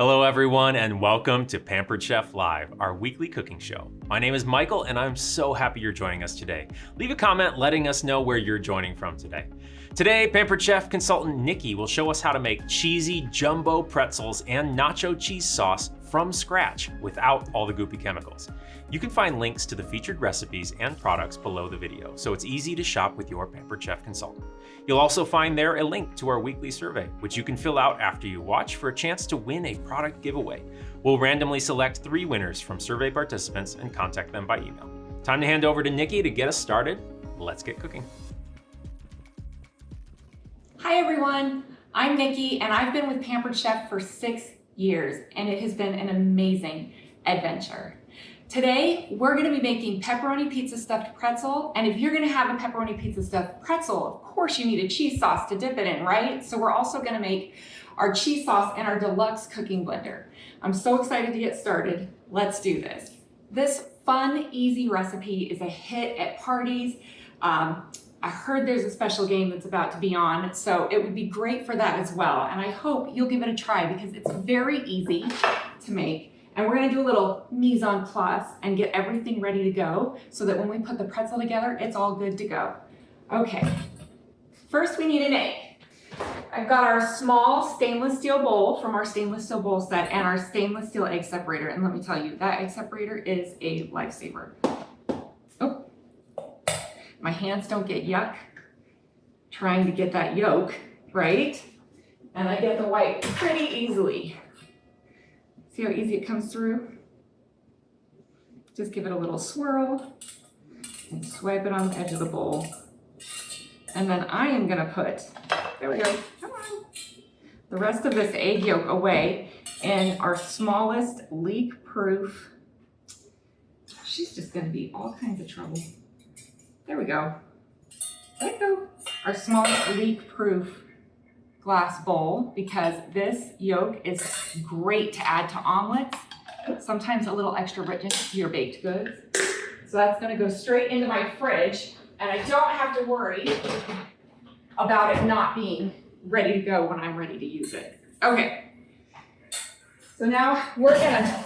Hello everyone and welcome to Pampered Chef Live, our weekly cooking show. My name is Michael and I'm so happy you're joining us today. Leave a comment letting us know where you're joining from today. Today, Pampered Chef consultant Nikki will show us how to make cheesy jumbo pretzels and nacho cheese sauce from scratch without all the goopy chemicals. You can find links to the featured recipes and products below the video, so it's easy to shop with your Pampered Chef consultant. You'll also find there a link to our weekly survey, which you can fill out after you watch for a chance to win a product giveaway. We'll randomly select 3 winners from survey participants and contact them by email. Time to hand over to Nikki to get us started. Let's get cooking. Hi everyone, I'm Nikki and I've been with Pampered Chef for 6 years and it has been an amazing adventure. Today, we're gonna be making pepperoni pizza stuffed pretzel, and if you're gonna have a pepperoni pizza stuffed pretzel, of course you need a cheese sauce to dip it in, right? So we're also gonna make our cheese sauce in our deluxe cooking blender. I'm so excited to get started. Let's do this. This fun, easy recipe is a hit at parties. I heard there's a special game that's about to be on, so it would be great for that as well. And I hope you'll give it a try because it's very easy to make. And we're gonna do a little mise en place and get everything ready to go so that when we put the pretzel together, it's all good to go. Okay, first we need an egg. I've got our small stainless steel bowl from our stainless steel bowl set and our stainless steel egg separator. And let me tell you, that egg separator is a lifesaver. Oh, my hands don't get yuck trying to get that yolk, right? And I get the white pretty easily. See how easy it comes through? Just give it a little swirl and swipe it on the edge of the bowl. And then I am gonna put, there we go, come on, the rest of this egg yolk away in our smallest leak-proof, she's just gonna be all kinds of trouble. There we go, let it go. Our smallest leak-proof glass bowl, because this yolk is great to add to omelets, sometimes a little extra richness to your baked goods. So that's gonna go straight into my fridge and I don't have to worry about it not being ready to go when I'm ready to use it. Okay, so now we're gonna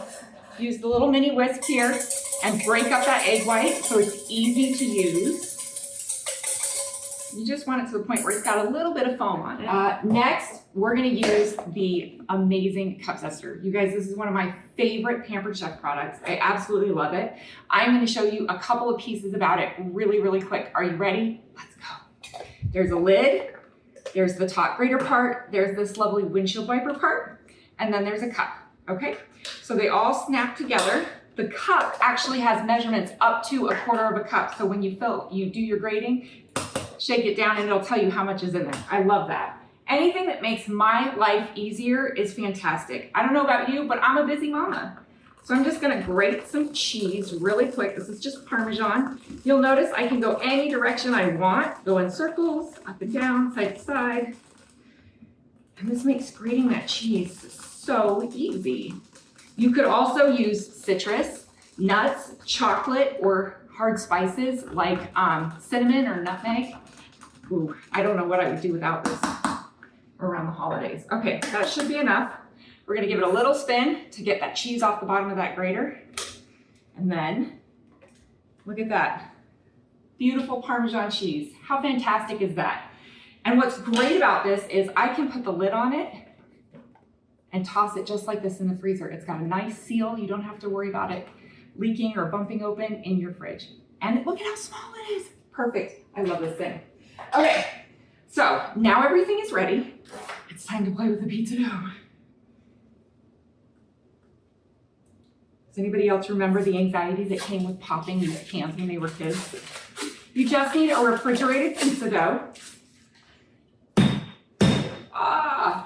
use the little mini whisk here and break up that egg white so it's easy to use. You just want it to the point where it's got a little bit of foam on it. Next, we're gonna use the amazing cup zester. You guys, this is one of my favorite Pampered Chef products. I absolutely love it. I'm gonna show you a couple of pieces about it really, really quick. Are you ready? Let's go. There's a lid, there's the top grater part, there's this lovely windshield wiper part, and then there's a cup, okay? So they all snap together. The cup actually has measurements up to 1/4 of a cup. So when you do your grating, shake it down and it'll tell you how much is in there. I love that. Anything that makes my life easier is fantastic. I don't know about you, but I'm a busy mama. So I'm just gonna grate some cheese really quick. This is just Parmesan. You'll notice I can go any direction I want, go in circles, up and down, side to side. And this makes grating that cheese so easy. You could also use citrus, nuts, chocolate, or hard spices like cinnamon or nutmeg. Ooh, I don't know what I would do without this around the holidays. Okay, that should be enough. We're gonna give it a little spin to get that cheese off the bottom of that grater. And then, look at that. Beautiful Parmesan cheese. How fantastic is that? And what's great about this is I can put the lid on it and toss it just like this in the freezer. It's got a nice seal. You don't have to worry about it leaking or bumping open in your fridge. And look at how small it is. Perfect. I love this thing. Okay, so now everything is ready. It's time to play with the pizza dough. Does anybody else remember the anxiety that came with popping these cans when they were kids? You just need a refrigerated pizza dough.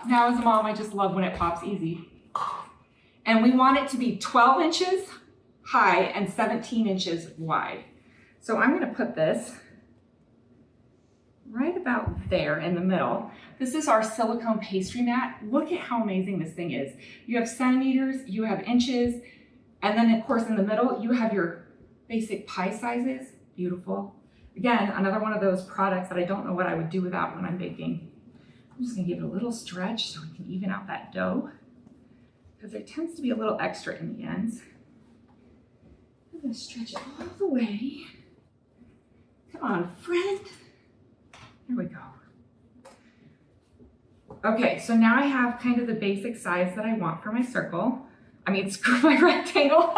Now as a mom, I just love when it pops easy. And we want it to be 12 inches high and 17 inches wide. So I'm gonna put this right about there in the middle. This is our silicone pastry mat. Look at how amazing this thing is. You have centimeters, you have inches, and then of course in the middle, you have your basic pie sizes. Beautiful. Again, another one of those products that I don't know what I would do without when I'm baking. I'm just gonna give it a little stretch so we can even out that dough. because there tends to be a little extra in the ends. I'm gonna stretch it all the way. Come on, friend. There we go. Okay, so now I have kind of the basic size that I want for my circle. I mean, screw my rectangle.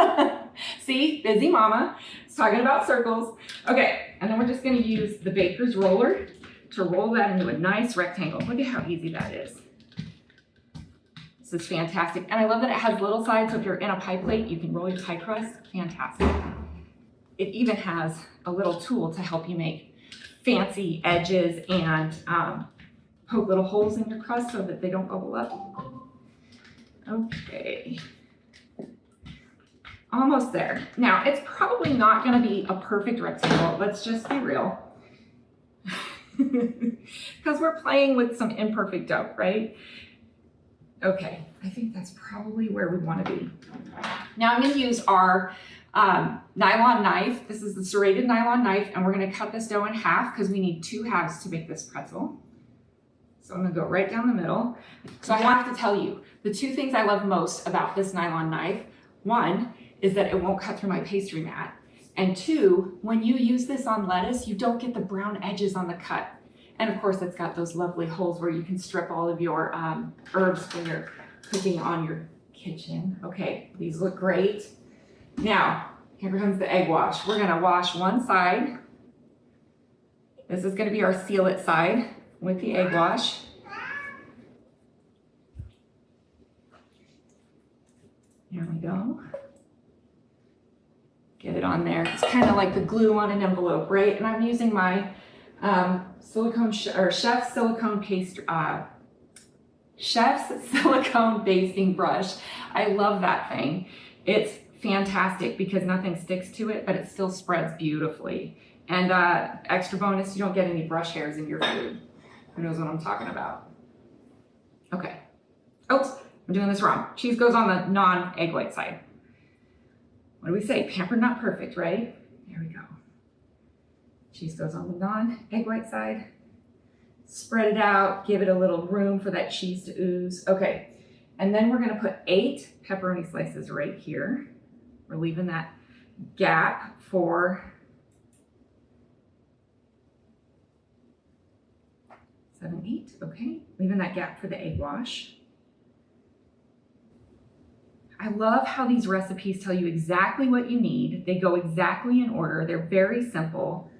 See, busy mama. It's talking about circles. Okay, and then we're just gonna use the baker's roller to roll that into a nice rectangle. Look at how easy that is. This is fantastic. And I love that it has little sides, so if you're in a pie plate, you can roll your pie crust. Fantastic. It even has a little tool to help you make fancy edges and poke little holes in your crust so that they don't bubble up. Okay. Almost there. Now, it's probably not gonna be a perfect rectangle. Let's just be real. Because we're playing with some imperfect dough, right? Okay, I think that's probably where we want to be. Now I'm going to use our nylon knife. This is the serrated nylon knife, and we're going to cut this dough in half because we need 2 halves to make this pretzel. So I'm going to go right down the middle. So I have to tell you, the 2 things I love most about this nylon knife, one is that it won't cut through my pastry mat. And 2, when you use this on lettuce, you don't get the brown edges on the cut. And of course, it's got those lovely holes where you can strip all of your herbs when you're cooking on your kitchen. Okay, these look great. Now, here comes the egg wash. We're gonna wash one side. This is gonna be our seal it side with the egg wash. There we go. Get it on there. It's kind of like the glue on an envelope, right? And I'm using my chef's silicone basting brush. I love that thing. It's fantastic because nothing sticks to it, but it still spreads beautifully. And extra bonus, you don't get any brush hairs in your food. Who knows what I'm talking about? Okay. Oops, I'm doing this wrong. Cheese goes on the non-egg white side. What do we say? Pampered, not perfect, right? There we go. Cheese goes on the non-egg white side. Spread it out, give it a little room for that cheese to ooze. Okay, and then we're gonna put 8 pepperoni slices right here. We're leaving that gap for 7, 8, okay. Leaving that gap for the egg wash. I love how these recipes tell you exactly what you need. They go exactly in order. They're very simple.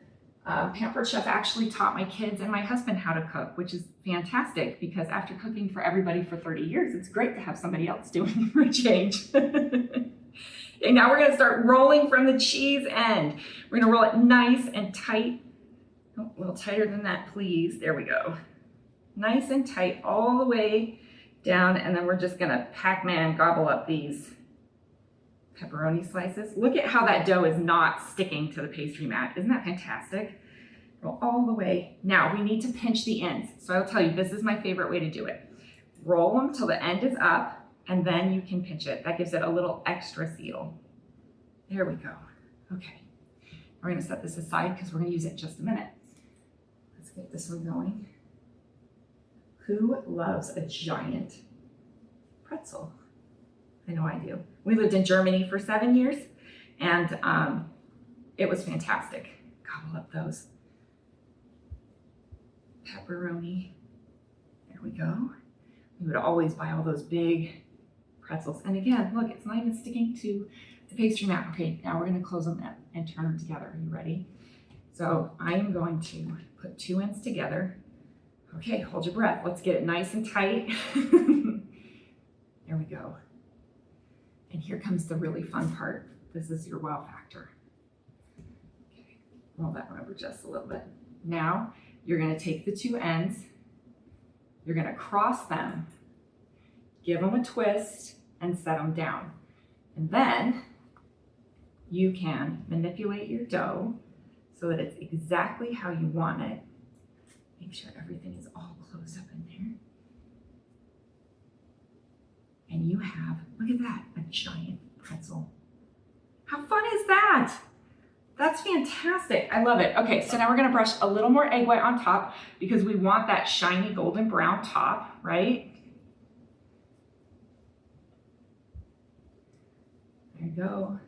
Pampered Chef actually taught my kids and my husband how to cook, which is fantastic because after cooking for everybody for 30 years, it's great to have somebody else doing it for a change. Okay, now we're gonna start rolling from the cheese end. We're gonna roll it nice and tight. Oh, a little tighter than that, please. There we go. Nice and tight all the way down, and then we're just gonna Pac-Man gobble up these pepperoni slices. Look at how that dough is not sticking to the pastry mat. Isn't that fantastic? Roll all the way. Now we need to pinch the ends. So I'll tell you, this is my favorite way to do it. Roll them till the end is up, and then you can pinch it. That gives it a little extra seal. There we go. Okay, we're gonna set this aside because we're gonna use it in just a minute. Let's get this one going. Who loves a giant pretzel? I know I do. We lived in Germany for 7 years, and it was fantastic. Gobble up those pepperoni. There we go. We would always buy all those big pretzels. And again, look, it's not even sticking to the pastry mat. Okay, now we're gonna close them up and turn them together. Are you ready? So I am going to put 2 ends together. Okay, hold your breath. Let's get it nice and tight. There we go. And here comes the really fun part. This is your wow factor. Okay, roll that one over just a little bit. Now, you're gonna take the 2 ends, you're gonna cross them, give them a twist, and set them down. And then you can manipulate your dough so that it's exactly how you want it. Make sure everything is all closed up in there. And you have, look at that, a giant pretzel. How fun is that? That's fantastic. I love it. Okay, so now we're gonna brush a little more egg white on top because we want that shiny golden brown top, right? we go.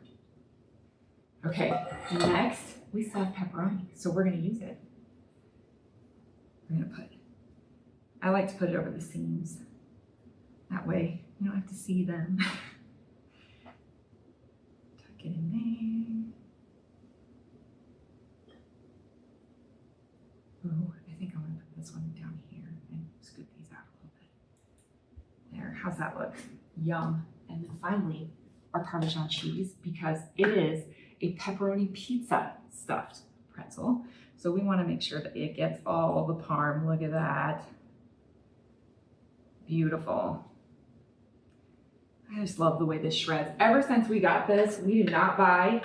Okay, next we still have pepperoni, so we're gonna use it. We're gonna put, I like to put it over the seams. That way you don't have to see them. Tuck it in there. Oh, I think I'm gonna put this one down here and scoop these out a little bit. There, how's that look? Yum. And then finally, our Parmesan cheese, because it is a pepperoni pizza stuffed pretzel. So we want to make sure that it gets all the parm. Look at that. Beautiful. I just love the way this shreds. Ever since we got this, we did not buy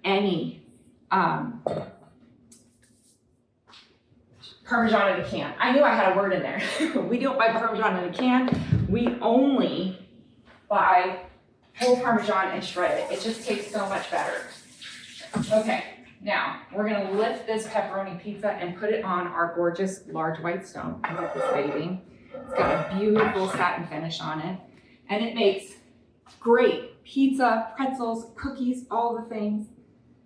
any Parmesan in a can. I knew I had a word in there. We don't buy Parmesan in a can. We only buy whole Parmesan and shred it. It just tastes so much better. Okay, now we're gonna lift this pepperoni pizza and put it on our gorgeous large white stone. Look at this baby. It's got a beautiful satin finish on it. And it makes great pizza, pretzels, cookies, all the things.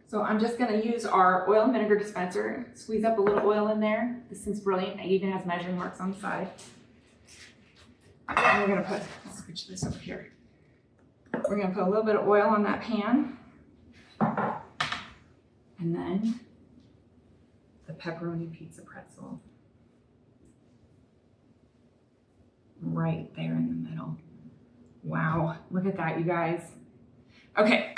So I'm just gonna use our oil and vinegar dispenser, squeeze up a little oil in there. This thing's brilliant. It even has measuring marks on the side. And we're gonna put, let's switch this over here. We're gonna put a little bit of oil on that pan. And then the pepperoni pizza pretzel. Right there in the middle. Wow, look at that, you guys. Okay,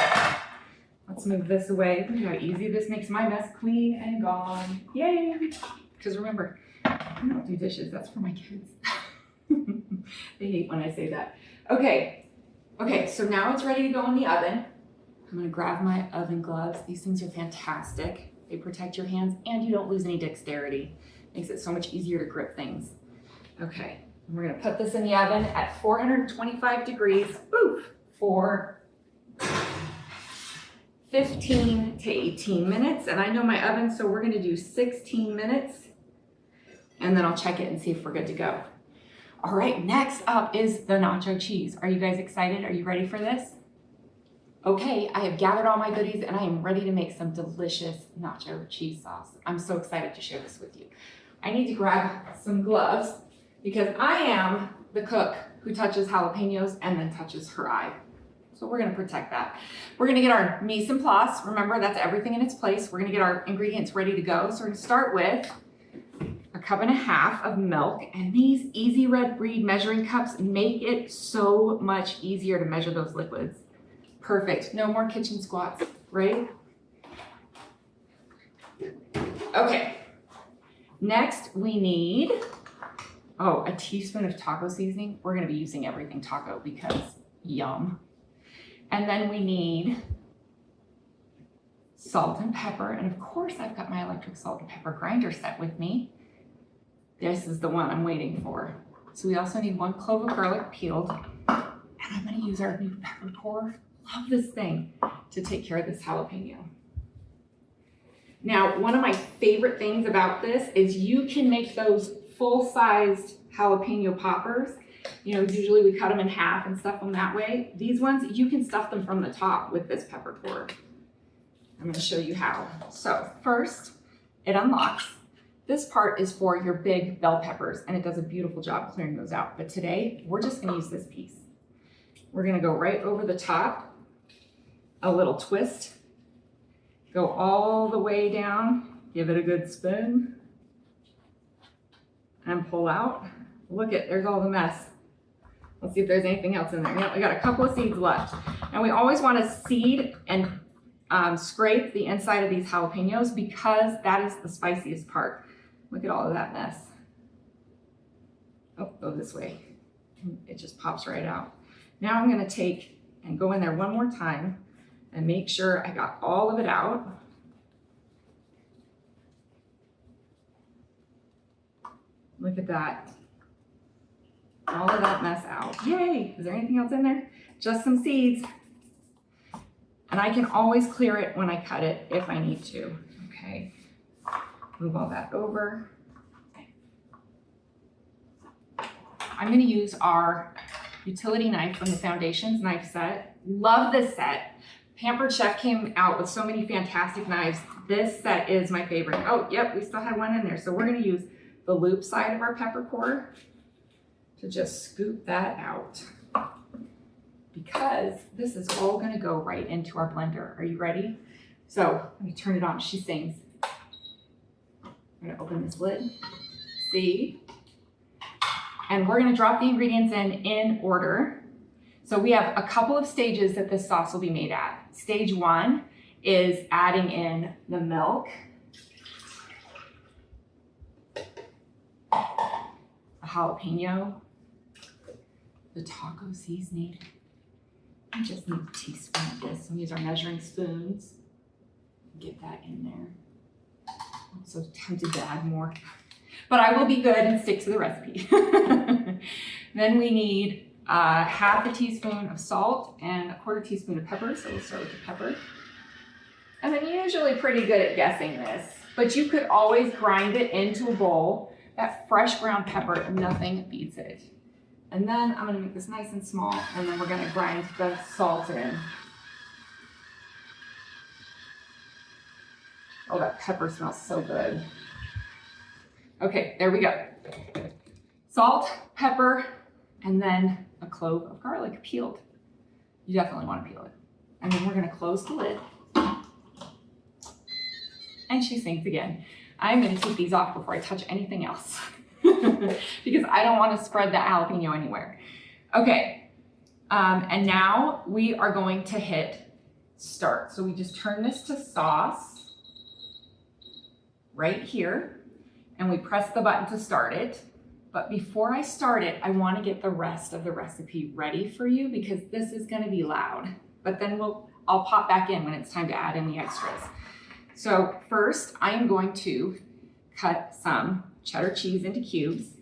let's move this away. Look how easy this makes my mess clean and gone. Yay! Because remember, I don't do dishes, that's for my kids. They hate when I say that. Okay, so now it's ready to go in the oven. I'm gonna grab my oven gloves. These things are fantastic. They protect your hands and you don't lose any dexterity. Makes it so much easier to grip things. Okay, and we're gonna put this in the oven at 425 degrees, for 15 to 18 minutes. And I know my oven, so we're gonna do 16 minutes and then I'll check it and see if we're good to go. All right, next up is the nacho cheese. Are you guys excited? Are you ready for this? Okay, I have gathered all my goodies and I am ready to make some delicious nacho cheese sauce. I'm so excited to share this with you. I need to grab some gloves because I am the cook who touches jalapenos and then touches her eye. So we're gonna protect that. We're gonna get our mise en place. Remember, that's everything in its place. We're gonna get our ingredients ready to go. So we're gonna start with a 1.5 cups of milk, and these Easy Red Breed measuring cups make it so much easier to measure those liquids. Perfect, no more kitchen squats, right? Okay, next we need, a teaspoon of taco seasoning. We're gonna be using everything taco because yum. And then we need salt and pepper. And of course I've got my electric salt and pepper grinder set with me. This is the one I'm waiting for. So we also need 1 clove of garlic peeled. And I'm gonna use our new pepper core. Love this thing to take care of this jalapeno. Now, one of my favorite things about this is you can make those full-sized jalapeno poppers. You know, usually we cut them in half and stuff them that way. These ones, you can stuff them from the top with this pepper core. I'm gonna show you how. So first, it unlocks. This part is for your big bell peppers and it does a beautiful job clearing those out. But today, we're just gonna use this piece. We're gonna go right over the top, a little twist, go all the way down, give it a good spin, and pull out. Look at, there's all the mess. Let's see if there's anything else in there. Yep, we got a couple of seeds left. And we always wanna seed and scrape the inside of these jalapenos because that is the spiciest part. Look at all of that mess. Oh, go this way. It just pops right out. Now I'm gonna take and go in there one more time and make sure I got all of it out. Look at that. All of that mess out. Yay! Is there anything else in there? Just some seeds. And I can always clear it when I cut it if I need to. Okay. Move all that over. I'm gonna use our utility knife from the Foundations knife set. Love this set. Pampered Chef came out with so many fantastic knives. This set is my favorite. Oh, yep, we still had one in there. So we're gonna use the loop side of our pepper core to just scoop that out, because this is all gonna go right into our blender. Are you ready? So let me turn it on. She sings. I'm gonna open this lid. See? And we're gonna drop the ingredients in order. So we have a couple of stages that this sauce will be made at. Stage 1 is adding in the milk, a jalapeno, the taco seasoning. I just need a teaspoon of this. So we use our measuring spoons. Get that in there. I'm so tempted to add more, but I will be good and stick to the recipe. Then we need half a teaspoon of salt and a quarter teaspoon of pepper. So we'll start with the pepper. And I'm usually pretty good at guessing this, but you could always grind it into a bowl. That fresh ground pepper, nothing beats it. And then I'm gonna make this nice and small, and then we're gonna grind the salt in. Oh, that pepper smells so good. Okay, there we go. Salt, pepper, and then a clove of garlic peeled. You definitely want to peel it. And then we're gonna close the lid. And she sings again. I'm gonna take these off before I touch anything else because I don't want to spread that jalapeno anywhere. Okay, and now we are going to hit start. So we just turn this to sauce right here, and we press the button to start it. But before I start it, I want to get the rest of the recipe ready for you, because this is going to be loud. But then I'll pop back in when it's time to add in the extras. So first, I am going to cut some cheddar cheese into cubes.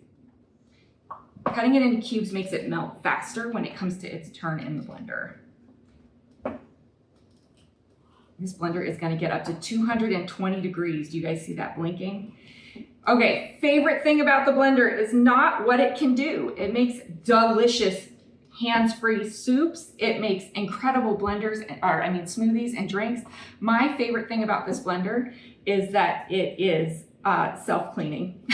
Cutting it into cubes makes it melt faster when it comes to its turn in the blender. This blender is going to get up to 220 degrees. Do you guys see that blinking? Okay, favorite thing about the blender is not what it can do. It makes delicious hands-free soups. It makes incredible smoothies and drinks. My favorite thing about this blender is that it is self-cleaning.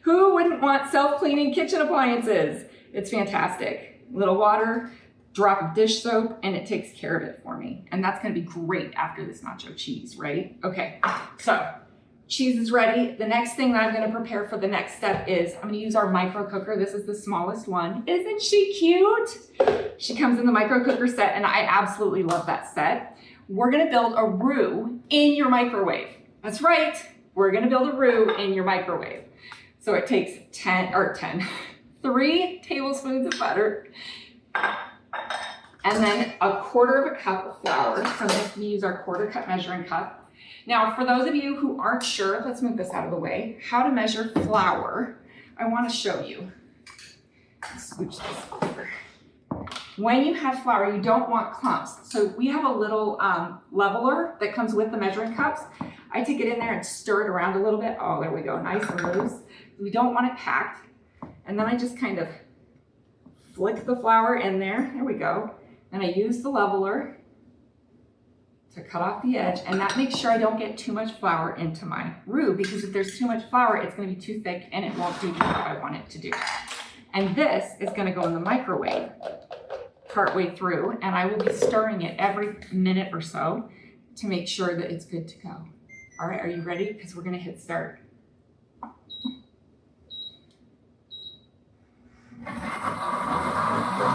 Who wouldn't want self-cleaning kitchen appliances? It's fantastic. Little water, drop of dish soap, and it takes care of it for me. And that's gonna be great after this nacho cheese, right? Okay, so cheese is ready. The next thing that I'm gonna prepare for the next step is I'm gonna use our micro cooker. This is the smallest one. Isn't she cute? She comes in the micro cooker set, and I absolutely love that set. We're gonna build a roux in your microwave. That's right, we're gonna build a roux in your microwave. So it takes 3 tablespoons of butter, and then a quarter of a cup of flour. So I'm gonna use our quarter cup measuring cup. Now, for those of you who aren't sure, let's move this out of the way, how to measure flour, I wanna show you. Scooch this over. When you have flour, you don't want clumps. So we have a little leveler that comes with the measuring cups. I take it in there and stir it around a little bit. Oh, there we go, nice and loose. We don't want it packed. And then I just kind of flick the flour in there. There we go. And I use the leveler to cut off the edge, and that makes sure I don't get too much flour into my roux, because if there's too much flour, it's gonna be too thick and it won't do what I want it to do. And this is gonna go in the microwave partway through, and I will be stirring it every minute or so to make sure that it's good to go. All right, are you ready? Because we're gonna hit start.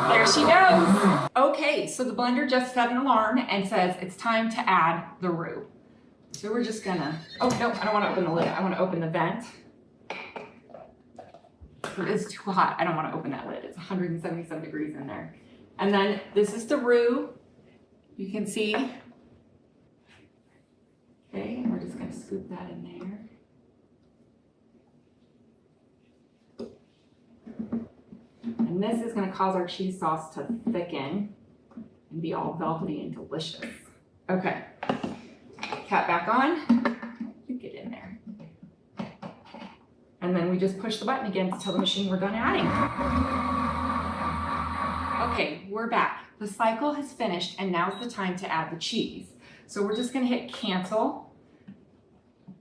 There she goes. Okay, so the blender just set an alarm and says it's time to add the roux. So we're just gonna, oh no, I don't wanna open the lid. I wanna open the vent. It is too hot. I don't wanna open that lid. It's 177 degrees in there. And then this is the roux. You can see. Okay, and we're just gonna scoop that in there. And this is gonna cause our cheese sauce to thicken and be all velvety and delicious. Okay, cap back on. You get in there. And then we just push the button again to tell the machine we're done adding. Okay, we're back. The cycle has finished and now's the time to add the cheese. So we're just gonna hit cancel,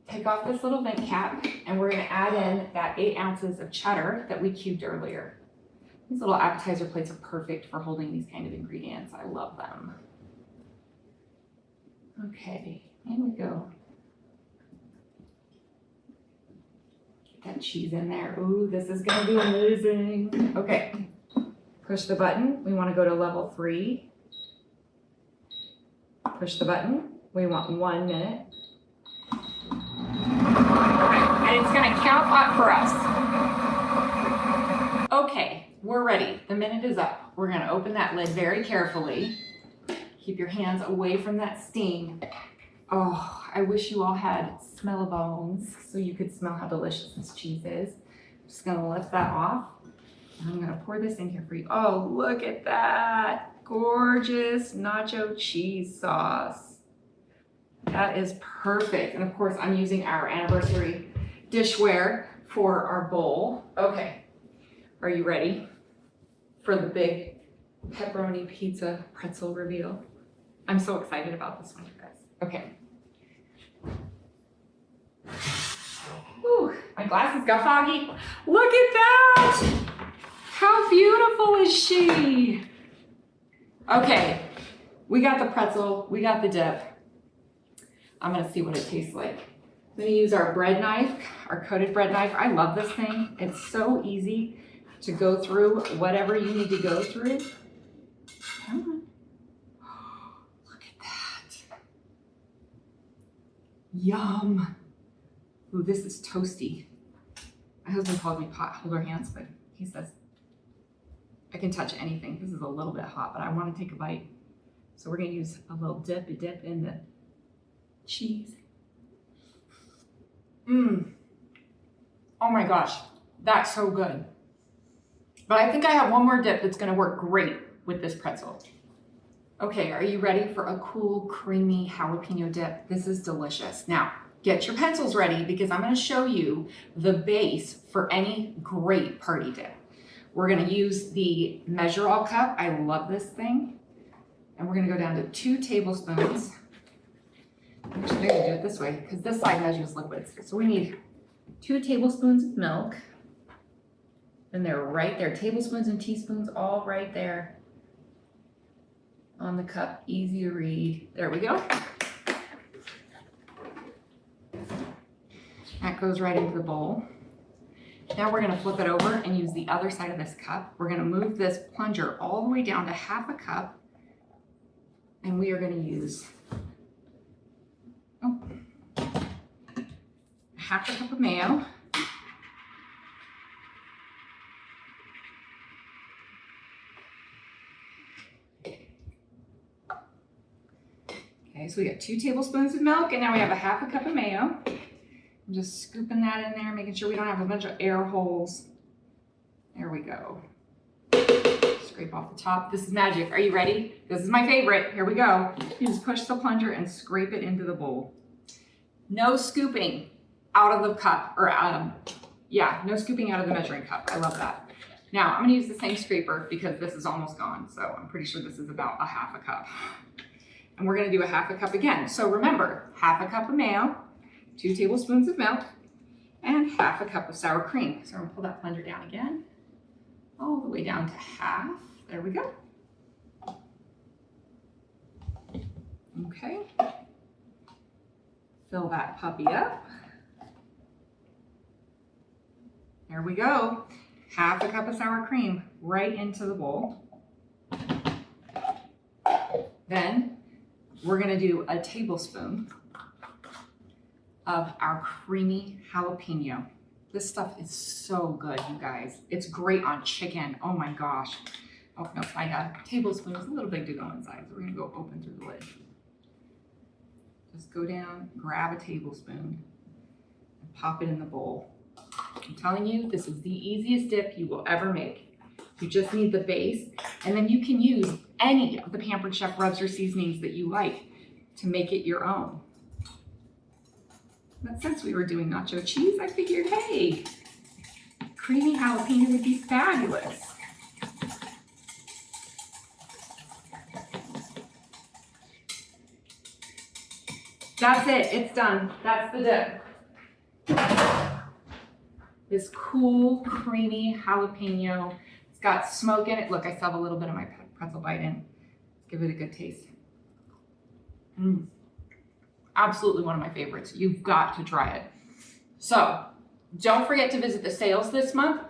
take off this little vent cap, and we're gonna add in that 8 ounces of cheddar that we cubed earlier. These little appetizer plates are perfect for holding these kind of ingredients. I love them. Okay, here we go. Get that cheese in there. Ooh, this is gonna be amazing. Okay, push the button. We wanna go to level 3. Push the button. We want 1 minute. Okay, and it's gonna count up for us. Okay, we're ready. The minute is up. We're gonna open that lid very carefully. Keep your hands away from that steam. Oh, I wish you all had smell-o-bones so you could smell how delicious this cheese is. I'm just gonna lift that off. And I'm gonna pour this in here for you. Oh, look at that. Gorgeous nacho cheese sauce. That is perfect. And of course, I'm using our anniversary dishware for our bowl. Okay, are you ready for the big pepperoni pizza pretzel reveal? I'm so excited about this one, you guys. Okay. Ooh, my glasses got foggy. Look at that! How beautiful is she? Okay, we got the pretzel, we got the dip. I'm gonna see what it tastes like. I'm gonna use our bread knife, our coated bread knife. I love this thing. It's so easy to go through whatever you need to go through. Come on. Look at that. Yum. Ooh, this is toasty. My husband called me pot holder hands, but he says, I can touch anything. This is a little bit hot, but I want to take a bite. So we're gonna use a little dip in the cheese. Mmm. Oh my gosh, that's so good. But I think I have one more dip that's gonna work great with this pretzel. Okay, are you ready for a cool, creamy jalapeno dip? This is delicious. Now, get your pencils ready because I'm gonna show you the base for any great party dip. We're gonna use the Measure All cup. I love this thing. And we're gonna go down to 2 tablespoons. Actually, I'm gonna do it this way because this side measures liquids. So we need 2 tablespoons of milk. And they're right there, tablespoons and teaspoons all right there on the cup, easy to read. There we go. That goes right into the bowl. Now we're gonna flip it over and use the other side of this cup. We're gonna move this plunger all the way down to 1/2 cup. And we are gonna use 1/2 cup of mayo. Okay, so we got 2 tablespoons of milk and now we have 1/2 cup of mayo. I'm just scooping that in there, making sure we don't have a bunch of air holes. There we go. Scrape off the top. This is magic. Are you ready? This is my favorite. Here we go. You just push the plunger and scrape it into the bowl. No scooping out of the cup, or no scooping out of the measuring cup. I love that. Now I'm gonna use the same scraper because this is almost gone. So I'm pretty sure this is about 1/2 cup. And we're gonna do 1/2 cup again. So remember, 1/2 cup of mayo, 2 tablespoons of milk, and 1/2 cup of sour cream. So I'm gonna pull that plunger down again, all the way down to 1/2. There we go. Okay. Fill that puppy up. There we go. 1/2 cup of sour cream right into the bowl. Then we're gonna do a tablespoon of our creamy jalapeno. This stuff is so good, you guys. It's great on chicken. Oh my gosh. Oh no, my tablespoon is a little big to go inside, so we're gonna go open through the lid. Just go down, grab a tablespoon, and pop it in the bowl. I'm telling you, this is the easiest dip you will ever make. You just need the base, and then you can use any of the Pampered Chef rubs or seasonings that you like to make it your own. But since we were doing nacho cheese, I figured, hey, creamy jalapeno would be fabulous. That's it, it's done. That's the dip. This cool, creamy jalapeno. It's got smoke in it. Look, I still have a little bit of my pretzel bite in. Let's give it a good taste. Absolutely one of my favorites. You've got to try it. So, don't forget to visit the sales this month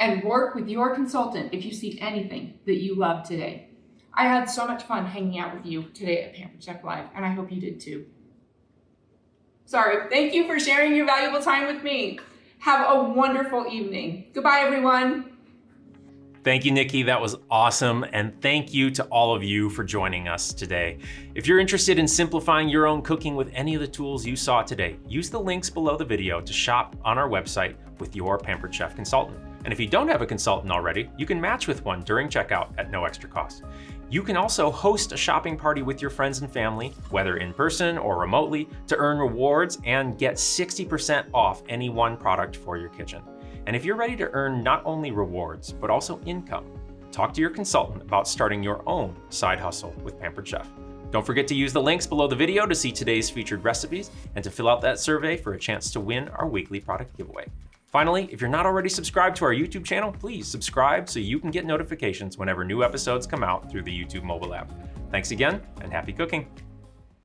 and work with your consultant if you see anything that you love today. I had so much fun hanging out with you today at Pampered Chef Live, and I hope you did too. Sorry, thank you for sharing your valuable time with me. Have a wonderful evening. Goodbye, everyone. Thank you, Nikki. That was awesome. And thank you to all of you for joining us today. If you're interested in simplifying your own cooking with any of the tools you saw today, use the links below the video to shop on our website with your Pampered Chef consultant. And if you don't have a consultant already, you can match with one during checkout at no extra cost. You can also host a shopping party with your friends and family, whether in person or remotely, to earn rewards and get 60% off any one product for your kitchen. And if you're ready to earn not only rewards, but also income, talk to your consultant about starting your own side hustle with Pampered Chef. Don't forget to use the links below the video to see today's featured recipes and to fill out that survey for a chance to win our weekly product giveaway. Finally, if you're not already subscribed to our YouTube channel, please subscribe so you can get notifications whenever new episodes come out through the YouTube mobile app. Thanks again, and happy cooking.